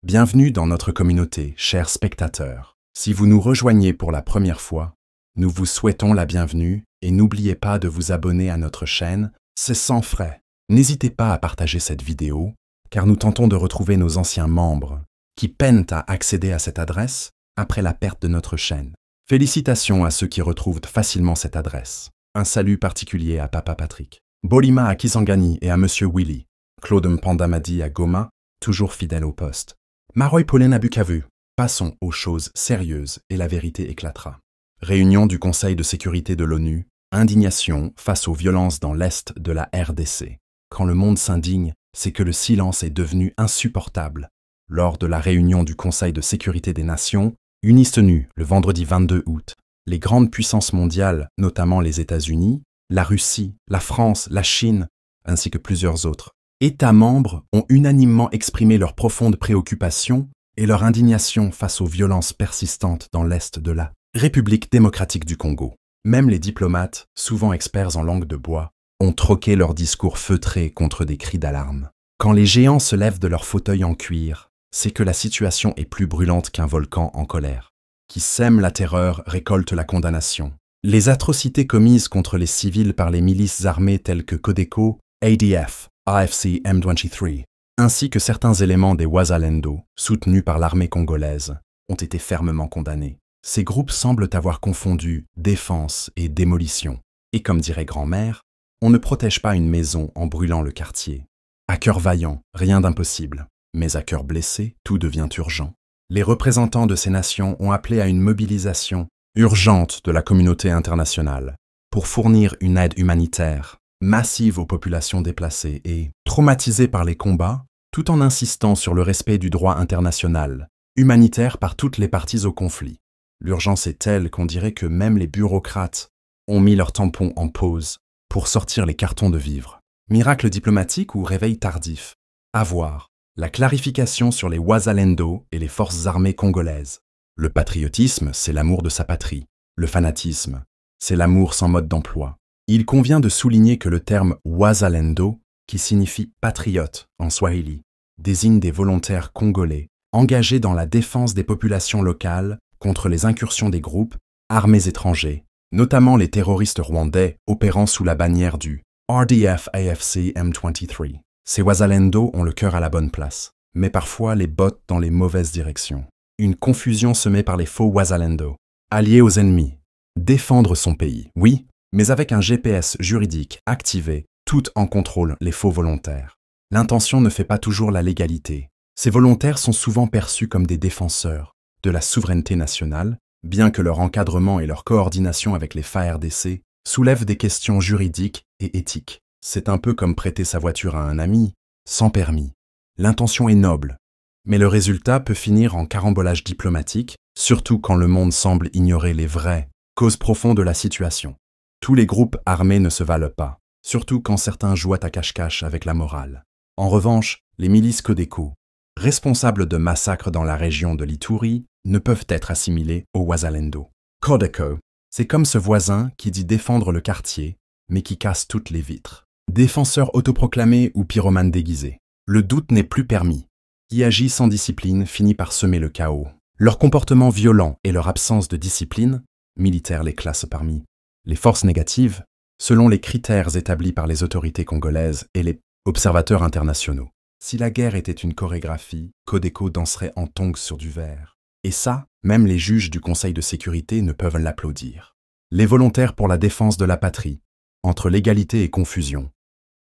Bienvenue dans notre communauté, chers spectateurs. Si vous nous rejoignez pour la première fois, nous vous souhaitons la bienvenue et n'oubliez pas de vous abonner à notre chaîne, c'est sans frais. N'hésitez pas à partager cette vidéo, car nous tentons de retrouver nos anciens membres qui peinent à accéder à cette adresse après la perte de notre chaîne. Félicitations à ceux qui retrouvent facilement cette adresse. Un salut particulier à Papa Patrick, Bolima à Kisangani et à Monsieur Willy, Claude Mpandamadi à Goma, toujours fidèle au poste. Maroy Pauline à Bukavu. Passons aux choses sérieuses et la vérité éclatera. Réunion du Conseil de sécurité de l'ONU, indignation face aux violences dans l'Est de la RDC. Quand le monde s'indigne, c'est que le silence est devenu insupportable. Lors de la réunion du Conseil de sécurité des Nations, Unis-Tenus, le vendredi 22 août, les grandes puissances mondiales, notamment les États-Unis, la Russie, la France, la Chine, ainsi que plusieurs autres États membres ont unanimement exprimé leur profonde préoccupation et leur indignation face aux violences persistantes dans l'Est de la République démocratique du Congo. Même les diplomates, souvent experts en langue de bois, ont troqué leurs discours feutrés contre des cris d'alarme. Quand les géants se lèvent de leurs fauteuils en cuir, c'est que la situation est plus brûlante qu'un volcan en colère. Qui sème la terreur récolte la condamnation. Les atrocités commises contre les civils par les milices armées telles que Codeco, ADF, AFC M23, ainsi que certains éléments des Wazalendo, soutenus par l'armée congolaise, ont été fermement condamnés. Ces groupes semblent avoir confondu défense et démolition. Et comme dirait grand-mère, on ne protège pas une maison en brûlant le quartier. À cœur vaillant, rien d'impossible. Mais à cœur blessé, tout devient urgent. Les représentants de ces nations ont appelé à une mobilisation urgente de la communauté internationale pour fournir une aide humanitaire massive aux populations déplacées et traumatisées par les combats, tout en insistant sur le respect du droit international, humanitaire par toutes les parties au conflit. L'urgence est telle qu'on dirait que même les bureaucrates ont mis leur tampon en pause pour sortir les cartons de vivres. Miracle diplomatique ou réveil tardif? À voir. La clarification sur les Wazalendo et les forces armées congolaises. Le patriotisme, c'est l'amour de sa patrie. Le fanatisme, c'est l'amour sans mode d'emploi. Il convient de souligner que le terme Wazalendo, qui signifie patriote en swahili, désigne des volontaires congolais engagés dans la défense des populations locales contre les incursions des groupes armés étrangers, notamment les terroristes rwandais opérant sous la bannière du RDF-AFC M23. Ces Wazalendo ont le cœur à la bonne place, mais parfois les bottent dans les mauvaises directions. Une confusion semée par les faux Wazalendo, alliés aux ennemis. Défendre son pays, oui, mais avec un GPS juridique activé, tout en contrôle les faux volontaires. L'intention ne fait pas toujours la légalité. Ces volontaires sont souvent perçus comme des défenseurs de la souveraineté nationale, bien que leur encadrement et leur coordination avec les FARDC soulèvent des questions juridiques et éthiques. C'est un peu comme prêter sa voiture à un ami, sans permis. L'intention est noble, mais le résultat peut finir en carambolage diplomatique, surtout quand le monde semble ignorer les vraies causes profondes de la situation. Tous les groupes armés ne se valent pas, surtout quand certains jouent à cache-cache avec la morale. En revanche, les milices Codeco, responsables de massacres dans la région de l'Ituri, ne peuvent être assimilés aux Wazalendo. Codeco, c'est comme ce voisin qui dit défendre le quartier, mais qui casse toutes les vitres. Défenseur autoproclamé ou pyromane déguisé. Le doute n'est plus permis. Qui agit sans discipline finit par semer le chaos. Leur comportement violent et leur absence de discipline, militaires les classent parmi les forces négatives, selon les critères établis par les autorités congolaises et les observateurs internationaux. Si la guerre était une chorégraphie, Codeco danserait en tongs sur du verre. Et ça, même les juges du Conseil de sécurité ne peuvent l'applaudir. Les volontaires pour la défense de la patrie, entre légalité et confusion.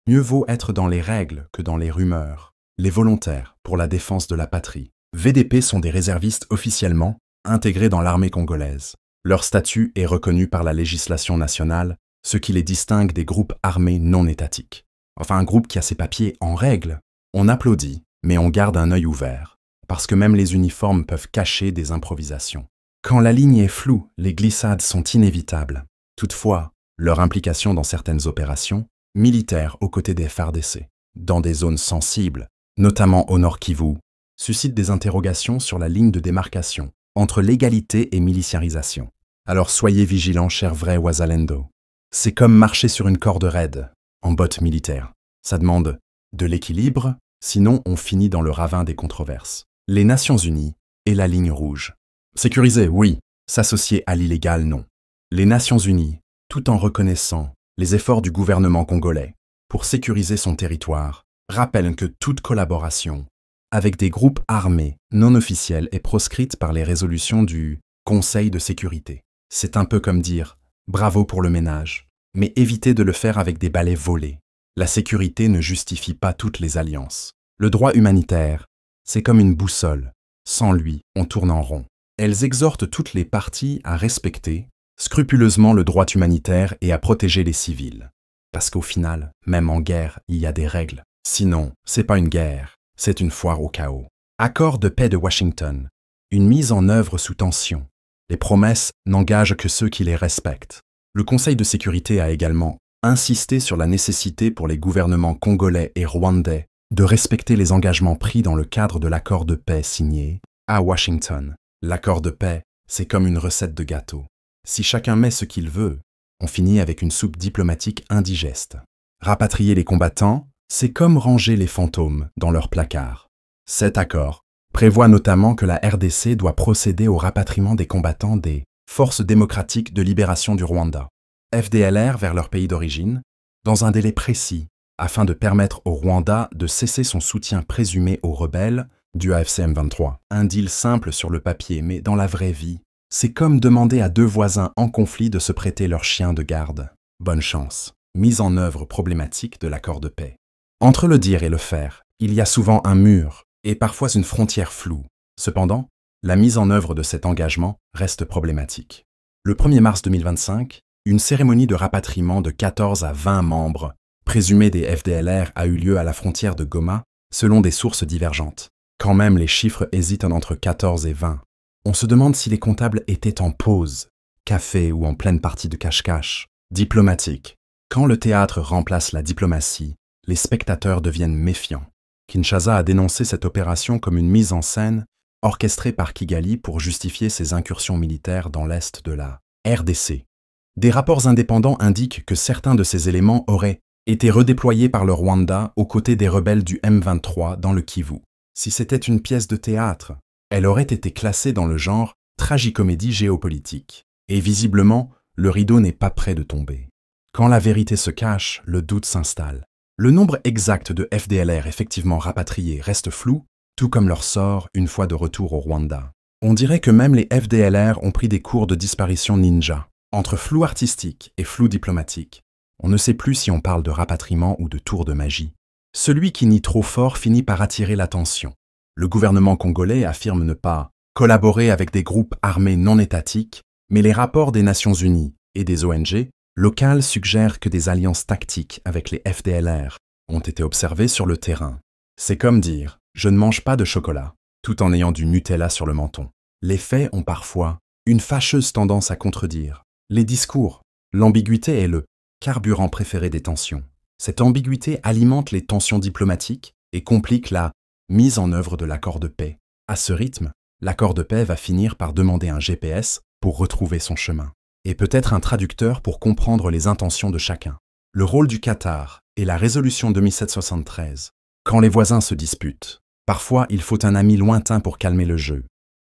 Mieux vaut être dans les règles que dans les rumeurs. Les volontaires pour la défense de la patrie. VDP sont des réservistes officiellement intégrés dans l'armée congolaise. Leur statut est reconnu par la législation nationale, ce qui les distingue des groupes armés non étatiques. Enfin, un groupe qui a ses papiers en règle. On applaudit, mais on garde un œil ouvert, parce que même les uniformes peuvent cacher des improvisations. Quand la ligne est floue, les glissades sont inévitables. Toutefois, leur implication dans certaines opérations, militaires aux côtés des FARDC, dans des zones sensibles, notamment au Nord Kivu, suscite des interrogations sur la ligne de démarcation entre légalité et militarisation. Alors soyez vigilants, chers vrais Wazalendo. C'est comme marcher sur une corde raide, en bottes militaires. Ça demande de l'équilibre, sinon on finit dans le ravin des controverses. les Nations Unies et la ligne rouge. Sécuriser, oui. S'associer à l'illégal, non. Les Nations Unies, tout en reconnaissant les efforts du gouvernement congolais pour sécuriser son territoire, rappellent que toute collaboration avec des groupes armés non officiels est proscrite par les résolutions du Conseil de sécurité. C'est un peu comme dire « bravo pour le ménage », mais évitez de le faire avec des balais volés. La sécurité ne justifie pas toutes les alliances. Le droit humanitaire, c'est comme une boussole. Sans lui, on tourne en rond. Elles exhortent toutes les parties à respecter scrupuleusement le droit humanitaire et à protéger les civils. Parce qu'au final, même en guerre, il y a des règles. Sinon, c'est pas une guerre, c'est une foire au chaos. Accord de paix de Washington. Une mise en œuvre sous tension. Les promesses n'engagent que ceux qui les respectent. Le Conseil de sécurité a également insisté sur la nécessité pour les gouvernements congolais et rwandais de respecter les engagements pris dans le cadre de l'accord de paix signé à Washington. L'accord de paix, c'est comme une recette de gâteau. Si chacun met ce qu'il veut, on finit avec une soupe diplomatique indigeste. Rapatrier les combattants, c'est comme ranger les fantômes dans leur placard. Cet accord prévoit notamment que la RDC doit procéder au rapatriement des combattants des Forces démocratiques de libération du Rwanda, FDLR, vers leur pays d'origine, dans un délai précis, afin de permettre au Rwanda de cesser son soutien présumé aux rebelles du AFC M23. Un deal simple sur le papier, mais dans la vraie vie, c'est comme demander à deux voisins en conflit de se prêter leur chien de garde. Bonne chance. Mise en œuvre problématique de l'accord de paix. Entre le dire et le faire, il y a souvent un mur et parfois une frontière floue. Cependant, la mise en œuvre de cet engagement reste problématique. Le 1er mars 2025, une cérémonie de rapatriement de 14 à 20 membres présumés des FDLR a eu lieu à la frontière de Goma, selon des sources divergentes. Quand même les chiffres hésitent entre 14 et 20. On se demande si les comptables étaient en pause, café ou en pleine partie de cache-cache. Diplomatique. Quand le théâtre remplace la diplomatie, les spectateurs deviennent méfiants. Kinshasa a dénoncé cette opération comme une mise en scène orchestrée par Kigali pour justifier ses incursions militaires dans l'est de la RDC. Des rapports indépendants indiquent que certains de ces éléments auraient été redéployés par le Rwanda aux côtés des rebelles du M23 dans le Kivu. Si c'était une pièce de théâtre, elle aurait été classée dans le genre tragicomédie géopolitique. Et visiblement, le rideau n'est pas près de tomber. Quand la vérité se cache, le doute s'installe. Le nombre exact de FDLR effectivement rapatriés reste flou, tout comme leur sort une fois de retour au Rwanda. On dirait que même les FDLR ont pris des cours de disparition ninja. Entre flou artistique et flou diplomatique, on ne sait plus si on parle de rapatriement ou de tour de magie. Celui qui nie trop fort finit par attirer l'attention. Le gouvernement congolais affirme ne pas collaborer avec des groupes armés non étatiques, mais les rapports des Nations Unies et des ONG locales suggèrent que des alliances tactiques avec les FDLR ont été observées sur le terrain. C'est comme dire « je ne mange pas de chocolat » tout en ayant du Nutella sur le menton. Les faits ont parfois une fâcheuse tendance à contredire. Les discours, l'ambiguïté est le carburant préféré des tensions. Cette ambiguïté alimente les tensions diplomatiques et complique la mise en œuvre de l'accord de paix. À ce rythme, l'accord de paix va finir par demander un GPS pour retrouver son chemin, et peut-être un traducteur pour comprendre les intentions de chacun. Le rôle du Qatar et la résolution de 1773. Quand les voisins se disputent, parfois il faut un ami lointain pour calmer le jeu.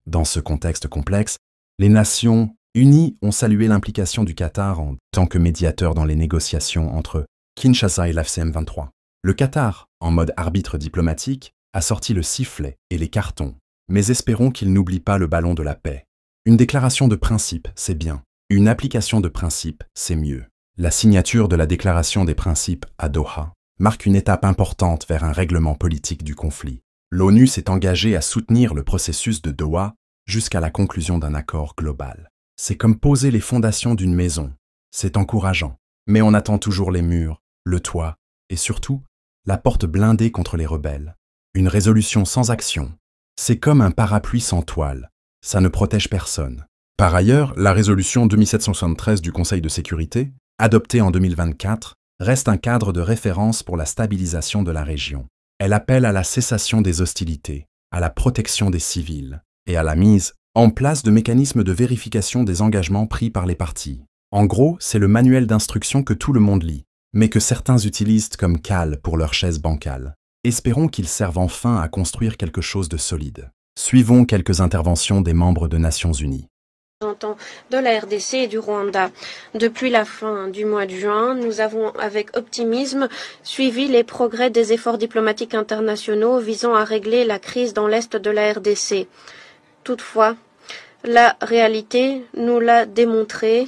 Dans ce contexte complexe, les Nations Unies ont salué l'implication du Qatar en tant que médiateur dans les négociations entre Kinshasa et l'AFC M23. Le Qatar, en mode arbitre diplomatique, a sorti le sifflet et les cartons, mais espérons qu'il n'oublie pas le ballon de la paix. Une déclaration de principe, c'est bien. Une application de principe, c'est mieux. La signature de la déclaration des principes à Doha marque une étape importante vers un règlement politique du conflit. L'ONU s'est engagée à soutenir le processus de Doha jusqu'à la conclusion d'un accord global. C'est comme poser les fondations d'une maison. C'est encourageant, mais on attend toujours les murs, le toit et surtout la porte blindée contre les rebelles. Une résolution sans action, c'est comme un parapluie sans toile. Ça ne protège personne. Par ailleurs, la résolution 2773 du Conseil de sécurité, adoptée en 2024, reste un cadre de référence pour la stabilisation de la région. Elle appelle à la cessation des hostilités, à la protection des civils et à la mise en place de mécanismes de vérification des engagements pris par les parties. En gros, c'est le manuel d'instruction que tout le monde lit, mais que certains utilisent comme cale pour leur chaise bancale. Espérons qu'il serve enfin à construire quelque chose de solide. Suivons quelques interventions des membres de Nations Unies. De la RDC et du Rwanda. Depuis la fin du mois de juin, nous avons avec optimisme suivi les progrès des efforts diplomatiques internationaux visant à régler la crise dans l'est de la RDC. Toutefois, la réalité nous l'a démontré.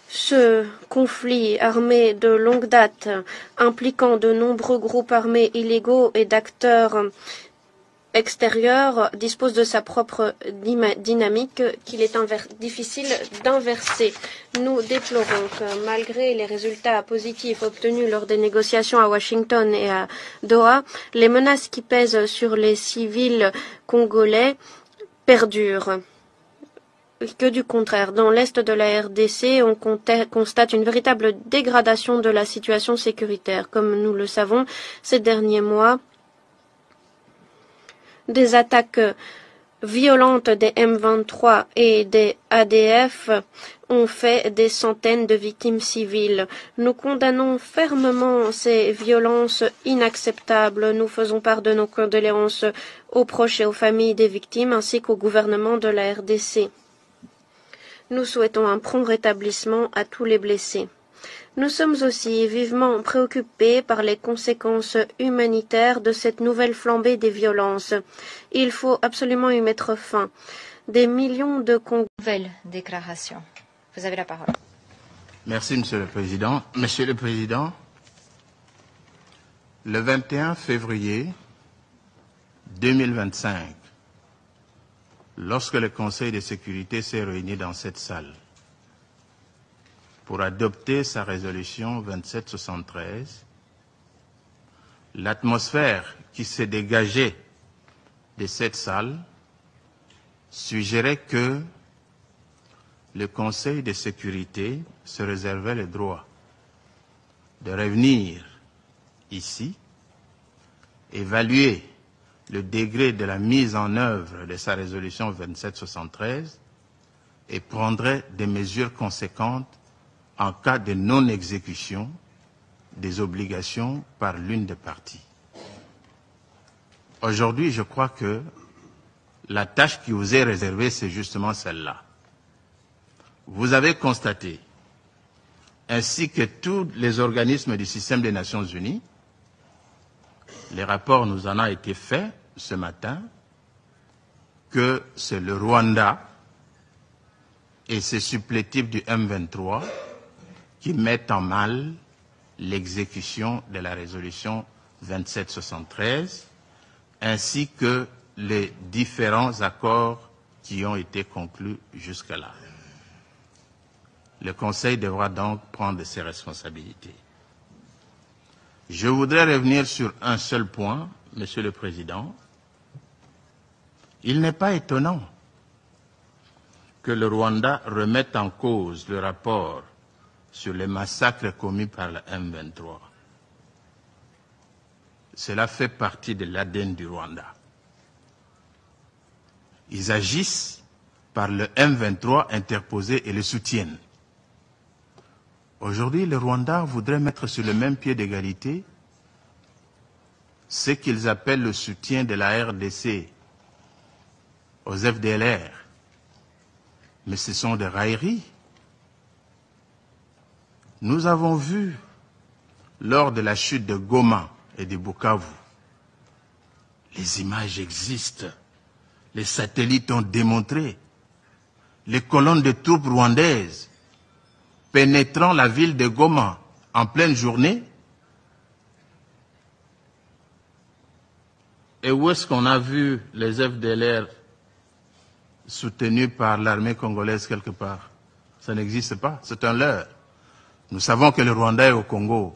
Ce conflit armé de longue date, impliquant de nombreux groupes armés illégaux et d'acteurs extérieur dispose de sa propre dynamique qu'il est difficile d'inverser. Nous déplorons que malgré les résultats positifs obtenus lors des négociations à Washington et à Doha, les menaces qui pèsent sur les civils congolais perdurent. Que du contraire, dans l'est de la RDC, on constate une véritable dégradation de la situation sécuritaire. Comme nous le savons, ces derniers mois, des attaques violentes des M23 et des ADF ont fait des centaines de victimes civiles. Nous condamnons fermement ces violences inacceptables. Nous faisons part de nos condoléances aux proches et aux familles des victimes ainsi qu'au gouvernement de la RDC. Nous souhaitons un prompt rétablissement à tous les blessés. Nous sommes aussi vivement préoccupés par les conséquences humanitaires de cette nouvelle flambée des violences. Il faut absolument y mettre fin. Des millions de Nouvelle déclaration. Vous avez la parole. Merci, Monsieur le Président. Monsieur le Président, le 21 février 2025, lorsque le Conseil de sécurité s'est réuni dans cette salle, pour adopter sa résolution 2773, l'atmosphère qui s'est dégagée de cette salle suggérait que le Conseil de sécurité se réservait le droit de revenir ici, évaluer le degré de la mise en œuvre de sa résolution 2773 et prendrait des mesures conséquentes en cas de non-exécution des obligations par l'une des parties. Aujourd'hui, je crois que la tâche qui vous est réservée, c'est justement celle-là. Vous avez constaté, ainsi que tous les organismes du système des Nations Unies, les rapports nous en ont été faits ce matin, que c'est le Rwanda et ses supplétifs du M23 qui mettent en mal l'exécution de la résolution 2773, ainsi que les différents accords qui ont été conclus jusque-là. Le Conseil devra donc prendre ses responsabilités. Je voudrais revenir sur un seul point, Monsieur le Président. Il n'est pas étonnant que le Rwanda remette en cause le rapport sur les massacres commis par le M23. Cela fait partie de l'ADN du Rwanda. Ils agissent par le M23 interposé et le soutiennent. Aujourd'hui, le Rwanda voudrait mettre sur le même pied d'égalité ce qu'ils appellent le soutien de la RDC aux FDLR. Mais ce sont des railleries. Nous avons vu, lors de la chute de Goma et de Bukavu, les images existent, les satellites ont démontré, les colonnes de troupes rwandaises pénétrant la ville de Goma en pleine journée. Et où est-ce qu'on a vu les FDLR soutenus par l'armée congolaise quelque part? Ça n'existe pas, c'est un leurre. Nous savons que le Rwanda est au Congo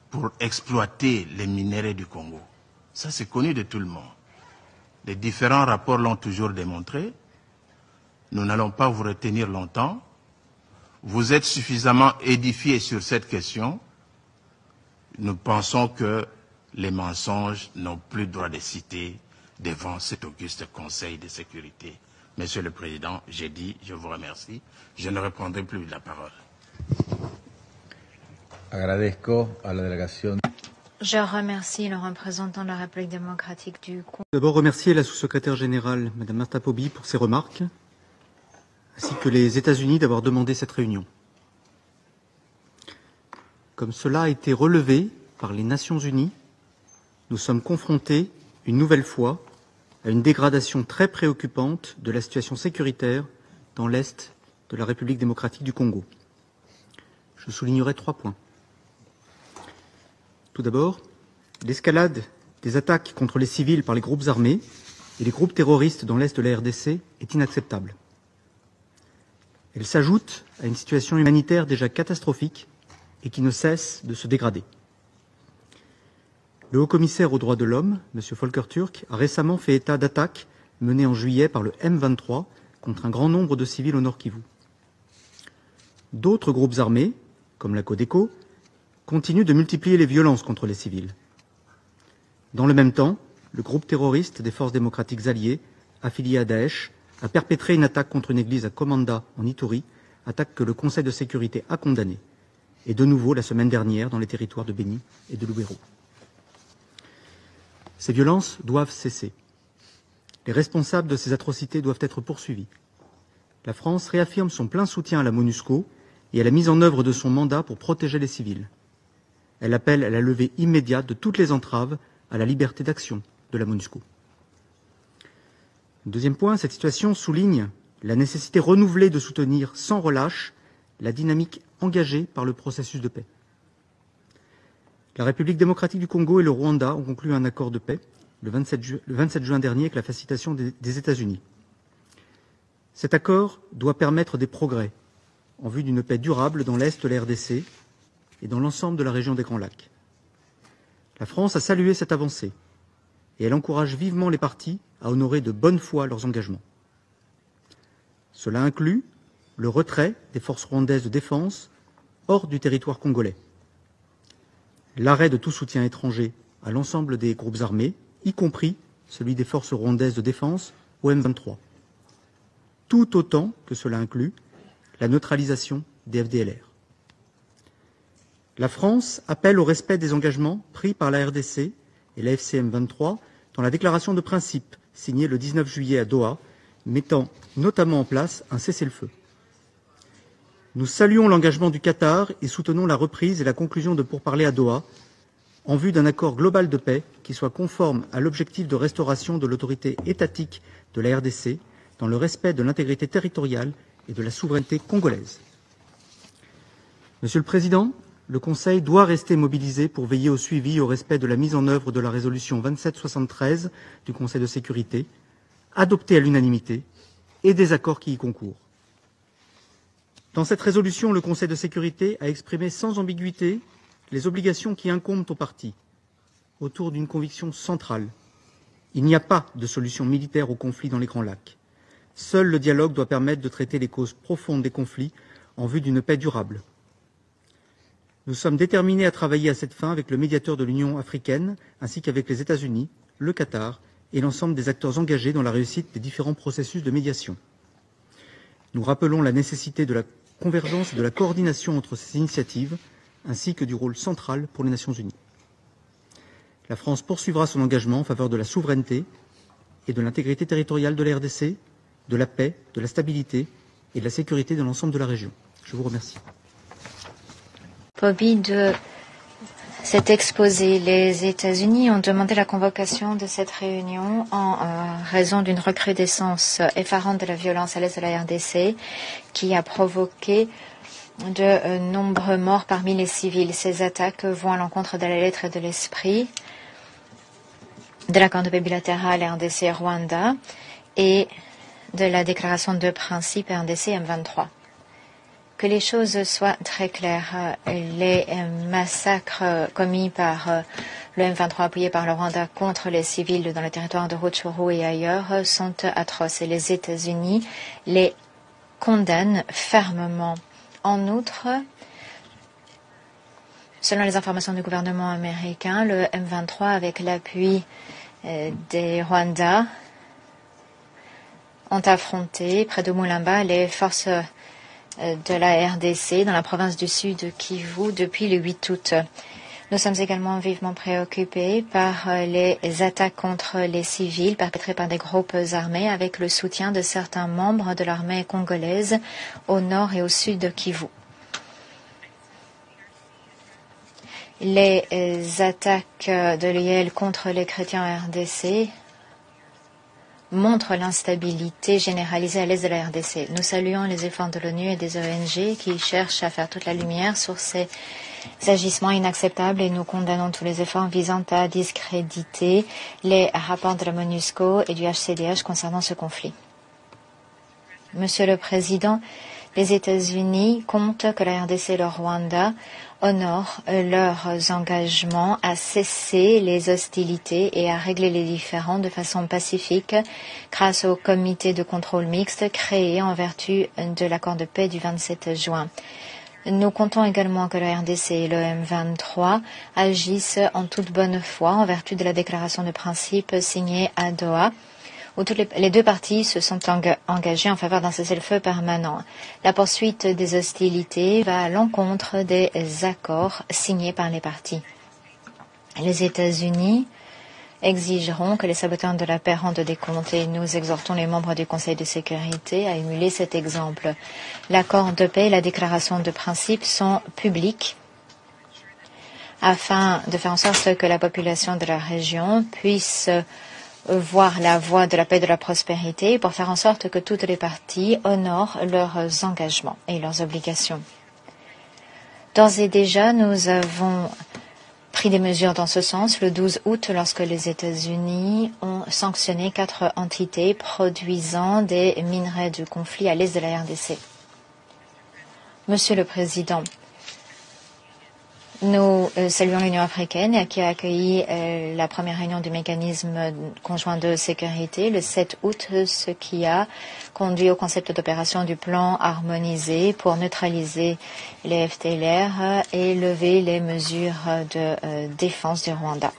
pour exploiter les minéraux du Congo. Ça, c'est connu de tout le monde. Les différents rapports l'ont toujours démontré. Nous n'allons pas vous retenir longtemps. Vous êtes suffisamment édifiés sur cette question. Nous pensons que les mensonges n'ont plus droit de citer devant cet auguste Conseil de sécurité. Monsieur le Président, j'ai dit, je vous remercie. Je ne reprendrai plus la parole. Agradezco a la delegación. Je remercie le représentant de la République démocratique du Congo. D'abord remercier la sous-secrétaire générale, Mme Martha Pobi, pour ses remarques, ainsi que les États-Unis d'avoir demandé cette réunion. Comme cela a été relevé par les Nations Unies, nous sommes confrontés, une nouvelle fois, à une dégradation très préoccupante de la situation sécuritaire dans l'Est de la République démocratique du Congo. Je soulignerai 3 points. Tout d'abord, l'escalade des attaques contre les civils par les groupes armés et les groupes terroristes dans l'Est de la RDC est inacceptable. Elle s'ajoute à une situation humanitaire déjà catastrophique et qui ne cesse de se dégrader. Le haut-commissaire aux droits de l'homme, M. Volker Turk, a récemment fait état d'attaques menées en juillet par le M23 contre un grand nombre de civils au Nord Kivu. D'autres groupes armés, comme la Codeco, continuent de multiplier les violences contre les civils. Dans le même temps, le groupe terroriste des forces démocratiques alliées, affilié à Daesh, a perpétré une attaque contre une église à Komanda, en Ituri, attaque que le Conseil de sécurité a condamnée, et de nouveau la semaine dernière dans les territoires de Beni et de Lubero. Ces violences doivent cesser. Les responsables de ces atrocités doivent être poursuivis. La France réaffirme son plein soutien à la MONUSCO et à la mise en œuvre de son mandat pour protéger les civils. Elle appelle à la levée immédiate de toutes les entraves à la liberté d'action de la MONUSCO. Deuxième point, cette situation souligne la nécessité renouvelée de soutenir sans relâche la dynamique engagée par le processus de paix. La République démocratique du Congo et le Rwanda ont conclu un accord de paix le 27 juin dernier avec la facilitation des États-Unis. Cet accord doit permettre des progrès en vue d'une paix durable dans l'Est de la RDC et dans l'ensemble de la région des Grands Lacs. La France a salué cette avancée et elle encourage vivement les parties à honorer de bonne foi leurs engagements. Cela inclut le retrait des forces rwandaises de défense hors du territoire congolais, l'arrêt de tout soutien étranger à l'ensemble des groupes armés, y compris celui des forces rwandaises de défense au M23, tout autant que cela inclut la neutralisation des FDLR. La France appelle au respect des engagements pris par la RDC et la FCM 23 dans la déclaration de principe signée le 19 juillet à Doha, mettant notamment en place un cessez-le-feu. Nous saluons l'engagement du Qatar et soutenons la reprise et la conclusion de pourparlers à Doha en vue d'un accord global de paix qui soit conforme à l'objectif de restauration de l'autorité étatique de la RDC dans le respect de l'intégrité territoriale et de la souveraineté congolaise. Monsieur le Président, le Conseil doit rester mobilisé pour veiller au suivi et au respect de la mise en œuvre de la résolution 2773 du Conseil de sécurité, adoptée à l'unanimité, et des accords qui y concourent. Dans cette résolution, le Conseil de sécurité a exprimé sans ambiguïté les obligations qui incombent aux parties, autour d'une conviction centrale. Il n'y a pas de solution militaire au conflit dans les Grands Lacs. Seul le dialogue doit permettre de traiter les causes profondes des conflits en vue d'une paix durable. Nous sommes déterminés à travailler à cette fin avec le médiateur de l'Union africaine, ainsi qu'avec les États-Unis, le Qatar et l'ensemble des acteurs engagés dans la réussite des différents processus de médiation. Nous rappelons la nécessité de la convergence et de la coordination entre ces initiatives, ainsi que du rôle central pour les Nations Unies. La France poursuivra son engagement en faveur de la souveraineté et de l'intégrité territoriale de la RDC, de la paix, de la stabilité et de la sécurité dans l'ensemble de la région. Je vous remercie. Bobby, de cet exposé, les États-Unis ont demandé la convocation de cette réunion en raison d'une recrudescence effarante de la violence à l'est de la RDC qui a provoqué de nombreux morts parmi les civils. Ces attaques vont à l'encontre de la lettre et de l'esprit de l'accord de paix bilatéral RDC-Rwanda et de la déclaration de principe RDC-M23. Que les choses soient très claires. Les massacres commis par le M23 appuyé par le Rwanda contre les civils dans le territoire de Rutshuru et ailleurs sont atroces et les États-Unis les condamnent fermement. En outre, selon les informations du gouvernement américain, le M23, avec l'appui des Rwandais, ont affronté près de Mulamba les forces de la RDC dans la province du Sud Kivu depuis le 8 août. Nous sommes également vivement préoccupés par les attaques contre les civils perpétrées par des groupes armés avec le soutien de certains membres de l'armée congolaise au nord et au sud de Kivu. Les attaques de l'IEL contre les chrétiens en RDC montrent l'instabilité généralisée à l'est de la RDC. Nous saluons les efforts de l'ONU et des ONG qui cherchent à faire toute la lumière sur ces agissements inacceptables et nous condamnons tous les efforts visant à discréditer les rapports de la MONUSCO et du HCDH concernant ce conflit. Monsieur le Président, les États-Unis comptent que la RDC et le Rwanda honorent leurs engagements à cesser les hostilités et à régler les différends de façon pacifique grâce au comité de contrôle mixte créé en vertu de l'accord de paix du 27 juin. Nous comptons également que la RDC et le M23 agissent en toute bonne foi en vertu de la déclaration de principe signée à Doha, où les deux parties se sont engagées en faveur d'un cessez-le-feu permanent. La poursuite des hostilités va à l'encontre des accords signés par les parties. Les États-Unis exigeront que les saboteurs de la paix rendent des comptes et nous exhortons les membres du Conseil de sécurité à émuler cet exemple. L'accord de paix et la déclaration de principe sont publics afin de faire en sorte que la population de la région puisse voir la voie de la paix et de la prospérité pour faire en sorte que toutes les parties honorent leurs engagements et leurs obligations. D'ores et déjà, nous avons pris des mesures dans ce sens le 12 août lorsque les États-Unis ont sanctionné 4 entités produisant des minerais de conflit à l'est de la RDC. Monsieur le Président, nous saluons l'Union africaine qui a accueilli la première réunion du mécanisme conjoint de sécurité le 7 août, ce qui a conduit au concept d'opération du plan harmonisé pour neutraliser les FDLR et lever les mesures de défense du Rwanda.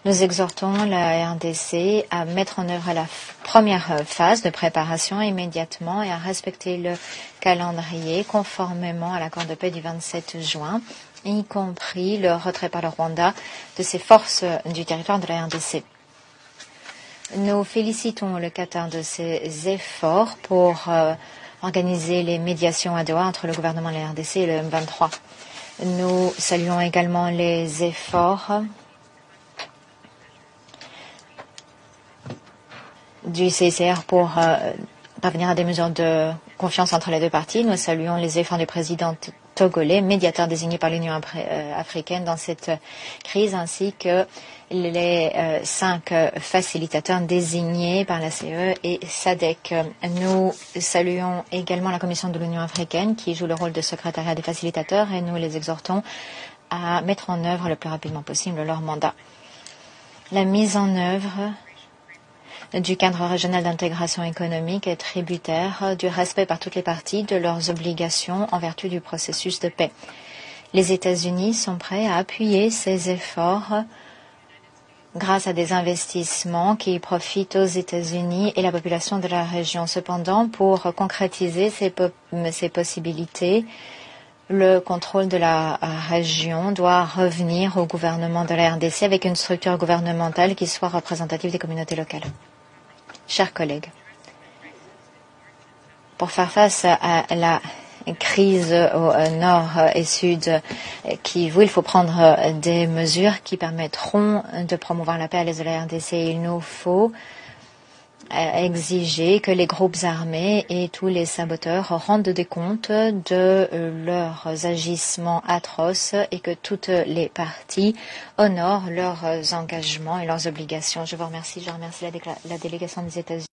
Nous exhortons la RDC à mettre en œuvre la première phase de préparation immédiatement et à respecter le calendrier conformément à l'accord de paix du 27 juin, y compris le retrait par le Rwanda de ses forces du territoire de la RDC. Nous félicitons le Qatar de ses efforts pour organiser les médiations à Doha entre le gouvernement de la RDC et le M23. Nous saluons également les efforts du CICR pour parvenir à des mesures de confiance entre les deux parties. Nous saluons les efforts du président togolais, médiateur désigné par l'Union africaine dans cette crise, ainsi que les 5 facilitateurs désignés par la CE et SADC. Nous saluons également la Commission de l'Union africaine qui joue le rôle de secrétariat des facilitateurs et nous les exhortons à mettre en œuvre le plus rapidement possible leur mandat. La mise en œuvre du cadre régional d'intégration économique est tributaire du respect par toutes les parties de leurs obligations en vertu du processus de paix. Les États-Unis sont prêts à appuyer ces efforts grâce à des investissements qui profitent aux États-Unis et la population de la région. Cependant, pour concrétiser ces possibilités, le contrôle de la région doit revenir au gouvernement de la RDC avec une structure gouvernementale qui soit représentative des communautés locales. Chers collègues, pour faire face à la crise au nord et sud Kivu, il faut prendre des mesures qui permettront de promouvoir la paix à l'est de la RDC. Il nous faut exiger que les groupes armés et tous les saboteurs rendent des comptes de leurs agissements atroces et que toutes les parties honorent leurs engagements et leurs obligations. Je vous remercie. Je remercie la délégation des États-Unis.